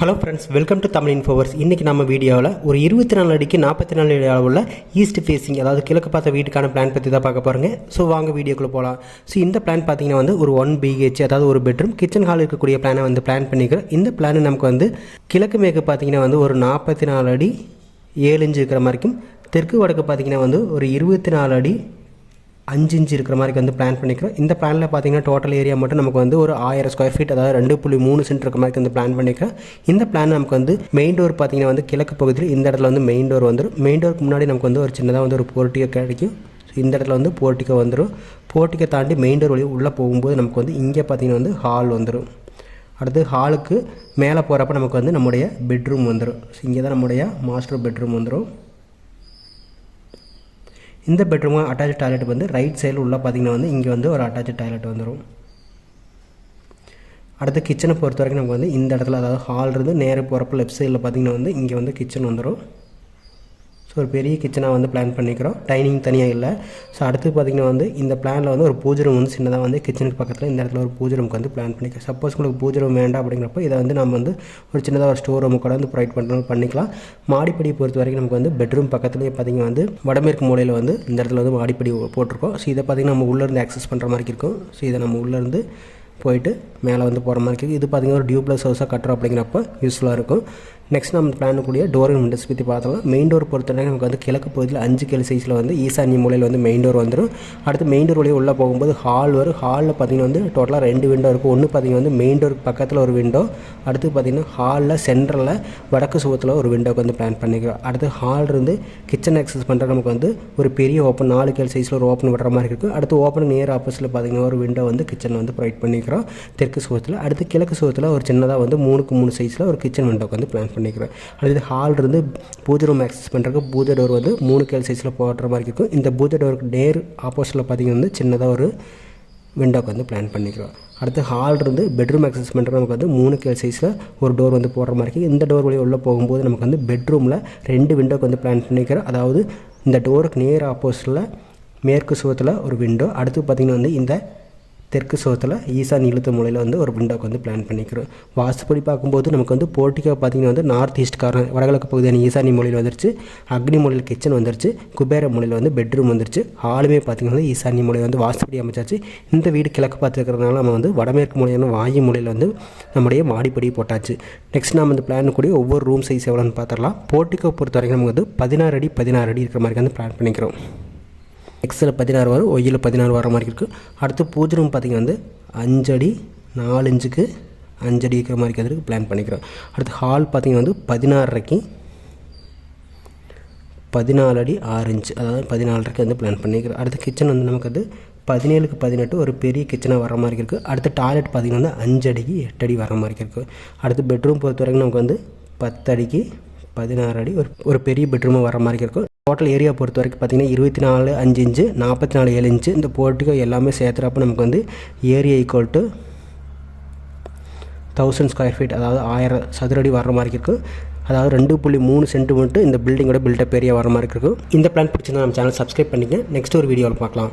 Hello friends, welcome to Tamil இன்ஃபோவர்ஸ். இன்றைக்கி நம்ம வீடியோவில் ஒரு 24 அடிக்கு 44 அடி அளவுள்ள ஈஸ்ட் ஃபேஸிங், அதாவது கிழக்கு பார்த்த வீட்டுக்கான பிளான் பற்றி தான் பார்க்க போகிறோங்க. ஸோ வாங்க வீடியோக்குள்ளே போகலாம். ஸோ இந்த பிளான் பார்த்தீங்கன்னா வந்து ஒரு 1 BH, அதாவது ஒரு பெட்ரூம் கிச்சன் ஹால் இருக்கக்கூடிய பிளானை வந்து பிளான் பண்ணிக்கிறோம். இந்த பிளான் நமக்கு வந்து கிழக்கு மேற்கு பார்த்தீங்கன்னா வந்து ஒரு 44 அடி 7 இன்ச் இருக்கிற மாதிரிக்கும், தெற்கு வடக்கு பார்த்தீங்கன்னா வந்து ஒரு 24 அடி 5 இன்ச் இருக்கிற மாதிரி வந்து பிளான் பண்ணிக்கிறோம். இந்த பிளானில் பார்த்தீங்கன்னா டோட்டல் ஏரியா மட்டும் நமக்கு வந்து ஒரு 1000 ஸ்கொயர் ஃபீட், அதாவது 2.3 சென்ட் இருக்கிற மாதிரி வந்து பிளான் பண்ணிக்கிறோம். இந்த பிளான் நமக்கு வந்து மெயின் டோர் பார்த்தீங்கன்னா வந்து கிழக்கு பகுதியில் இந்த இடத்துல வந்து மெயின் டோர் வந்துடும். மெயின் டோருக்கு முன்னாடி நமக்கு வந்து ஒரு சின்னதாக வந்து ஒரு போர்ட்டிகோ கிடைக்கும். ஸோ இந்த இடத்துல வந்து போர்ட்டிகோ வந்துடும். போர்ட்டிகோ தாண்டி மெயின் டோர் வழி உள்ளே போகும்போது நமக்கு வந்து இங்கே பார்த்தீங்கன்னா வந்து ஹால் வந்துடும். அடுத்து ஹாலுக்கு மேலே போகிறப்ப நமக்கு வந்து நம்முடைய பெட்ரூம் வந்துடும். ஸோ இங்கே தான் நம்முடைய மாஸ்டர் பெட்ரூம் வந்துடும். இந்த பெட்ரூம் அட்டாச் டாய்லெட் வந்து ரைட் சைடில் உள்ள பார்த்திங்கன்னா வந்து இங்கே வந்து ஒரு அட்டாச் டாய்லெட் வந்துடும். அடுத்து கிச்சனை பொறுத்த வரைக்கும் நமக்கு வந்து இந்த இடத்துல, அதாவது ஹால் இருந்து நேராக போகிறப்ப லெஃப்ட் சைடில் பார்த்திங்கன்னா வந்து இங்கே வந்து கிச்சன் வந்துடும். ஸோ ஒரு பெரிய கிச்சனாக வந்து பிளான் பண்ணிக்கிறோம், டைனிங் தனியாக இல்லை. ஸோ அடுத்து பார்த்திங்கன்னா வந்து இந்த பிளானில் வந்து ஒரு பூஜை ரூம் வந்து சின்னதாக வந்து கிச்சனுக்கு பக்கத்தில் இந்த இடத்துல ஒரு பூஜை ரூமுக்கு வந்து பிளான் பண்ணிக்கிறோம். சப்போஸ் உங்களுக்கு பூஜை ரூம் வேண்டாம் அப்படிங்கிறப்ப இதை வந்து நம்ம வந்து ஒரு சின்னதாக ஒரு ஸ்டோர் ரூமு கூட வந்து ப்ரொவைட் பண்ணுறோம் பண்ணிக்கலாம். மாடிப்படி பொறுத்த வரைக்கும் நமக்கு வந்து பெட்ரூம் பக்கத்துலேயே பார்த்திங்கன்னா வந்து வடமேற்கு மூலையில் வந்து இந்த இடத்துல வந்து மாடிப்படி போட்டிருக்கோம். ஸோ இதை பார்த்திங்கன்னா நம்ம உள்ளேருந்து ஆக்சஸ் பண்ணுற மாதிரி இருக்கும். ஸோ இதை நம்ம உள்ளேருந்து போயிட்டு மேலே வந்து போகிற மாதிரி இருக்குது. இது பார்த்திங்கன்னா ஒரு டியூப்ளஸ் ஹவுஸாக கட்டுறோம் அப்படிங்கிறப்ப யூஸ்ஃபுல்லாக இருக்கும். நெக்ஸ்ட் நம்ம பிளான் கூடிய டோர் அண்ட் விண்டோஸ் பற்றி பார்த்தோம்னா, மெயின் டோர் பொறுத்தவரைக்கும் நமக்கு வந்து கிழக்கு பகுதியில் 5 KL சைஸில் வந்து ஈசான்ய மூலையில் வந்து மெயின் டோர் வந்துடும். அடுத்து மெயின் டோர் வழியாக உள்ளே போகும்போது ஹால் வரும். ஹாலில் பார்த்திங்கன்னா வந்து டோட்டலாக 2 விண்டோ இருக்கும். ஒன்று பார்த்திங்கன்னா வந்து மெயின் டோருக்கு பக்கத்தில் ஒரு விண்டோ, அடுத்து பார்த்திங்கன்னா ஹாலில் சென்டரில் வடக்கு சுவத்தில் ஒரு விண்டோக்கு வந்து பிளான் பண்ணிக்கிறோம். அடுத்து ஹால் இருந்து கிச்சன் ஆக்சஸ் பண்ணுற நமக்கு வந்து ஒரு பெரிய ஓப்பன் 4 KL சைஸில் ஒரு ஓப்பன் விடுற மாதிரி இருக்குது. அடுத்து ஓப்பன் நியர் ஆப்போசிட்டில் பார்த்திங்கன்னா ஒரு விண்டோ வந்து கிச்சன் வந்து ப்ரொவைட் பண்ணிக்கிறோம் தெற்கு சுவத்தில். அடுத்து கிழக்கு சுவத்தில் ஒரு சின்னதாக வந்து 3x3 சைஸில் ஒரு கிச்சன் விண்டோக்கு வந்து பிளான் பண்ணிக்கிறோம். அடுத்து ஹால் இருந்து பூஜை ரூம் ஆக்சஸ் பண்ணுறதுக்கு பூஜை டோர் வந்து 3 KL சைஸில் போடுற மாதிரி இருக்கும். இந்த பூஜை டோருக்கு நேர் ஆப்போசிட்டில் பார்த்திங்கன்னா வந்து சின்னதாக ஒரு விண்டோக்கு வந்து பிளான் பண்ணிக்கிறோம். அடுத்து ஹால் இருந்து பெட்ரூம் ஆக்சஸ் பண்ணுறது நமக்கு வந்து 3 KL சைஸில் ஒரு டோர் வந்து போடுற மாதிரி இருக்குது. இந்த டோர் வழியாக உள்ளே போகும்போது நமக்கு வந்து பெட்ரூமில் 2 விண்டோக்கு வந்து பிளான் பண்ணிக்கிறோம். அதாவது இந்த டோருக்கு நேர் ஆப்போசிட்டில் மேற்கு சுவத்தில் ஒரு விண்டோ, அடுத்து பார்த்திங்கன்னா வந்து இந்த தெற்கு சுவத்தில் ஈசான் இழுத்த மூலையில் வந்து ஒரு விண்டோக்கு வந்து பிளான் பண்ணிக்கிறோம். வாஸ்துப்படி பார்க்கும்போது நமக்கு வந்து போர்ட்டிகோ பார்த்திங்கன்னா வந்து நார்த் ஈஸ்ட் கார்னர் வடகிழக்கு பகுதியான ஈசானி மூலையில் வந்துருச்சு, அக்னி மூலையில் கிச்சன் வந்துருச்சு, குபேர மூலையில் வந்து பெட்ரூம் வந்துருச்சு. ஹாலுமே பார்த்திங்கன்னா வந்து ஈசானி மூலையில் வந்து வாஸ்துப்படி அமைச்சாச்சு. இந்த வீடு கிழக்கு பார்த்துருக்கிறதுனால நம்ம வந்து வடமேற்கு மூலையான வாயு மூலையில் வந்து நம்முடைய மாடிப்படி போட்டாச்சு. நெக்ஸ்ட் நம்ம இந்த பிளான் கூடிய ஒவ்வொரு ரூம் சைஸ் எவ்வளோன்னு பார்த்துடலாம். போர்ட்டிகோ பொறுத்த வரைக்கும் நமக்கு வந்து 16 அடி 16 அடி இருக்கிற மாதிரி வந்து பிளான் பண்ணிக்கிறோம். எக்ஸில் 16 வரும், ஒய்யில் 16 வர மாதிரி இருக்குது. அடுத்து பூஜை ரூம் பார்த்திங்கன்னா வந்து 5 அடி 4 இன்ச்சுக்கு 5 அடி இருக்கிற மாதிரி அதுக்கு பிளான் பண்ணிக்கிறோம். அடுத்து ஹால் பார்த்திங்கன்னா வந்து 16 14 அடி 6 இன்ச்சு, அதாவது 14 வந்து பிளான் பண்ணிக்கிறோம். அடுத்து கிச்சன் வந்து நமக்கு வந்து 17க்கு 18 ஒரு பெரிய கிச்சனாக வர மாதிரி இருக்குது. அடுத்து டாய்லெட் பார்த்திங்கன்னா வந்து 5 அடிக்கு 8 அடி வர மாதிரி இருக்குது. அடுத்து பெட்ரூம் பொறுத்த வரைக்கும் நமக்கு வந்து 10 அடிக்கு 16 அடி ஒரு பெரிய பெட்ரூமாக வர மாதிரி இருக்கும். டோட்டல் ஏரியா பொறுத்த வரைக்கும் பார்த்திங்கன்னா 24 5 இன்ச்சு 44 7 இன்ச்சு இந்த போர்ட்டிகோ எல்லாமே சேர்த்துறப்ப நமக்கு வந்து area equal to 1000 square feet, அதாவது 1000 சதுரடி வர மாதிரி இருக்கும். அதாவது 2.3 சென்டிமீட்டர் இந்த பில்டிங்கோட பில்டப் ஏரியா வர மாதிரி இருக்கும். இந்த பிளான் பிடிச்சிருந்தா நம்ம சேனல் சப்ஸ்கிரைப் பண்ணிங்க. நெக்ஸ்ட் ஒரு வீடியோவில் பார்க்கலாம்.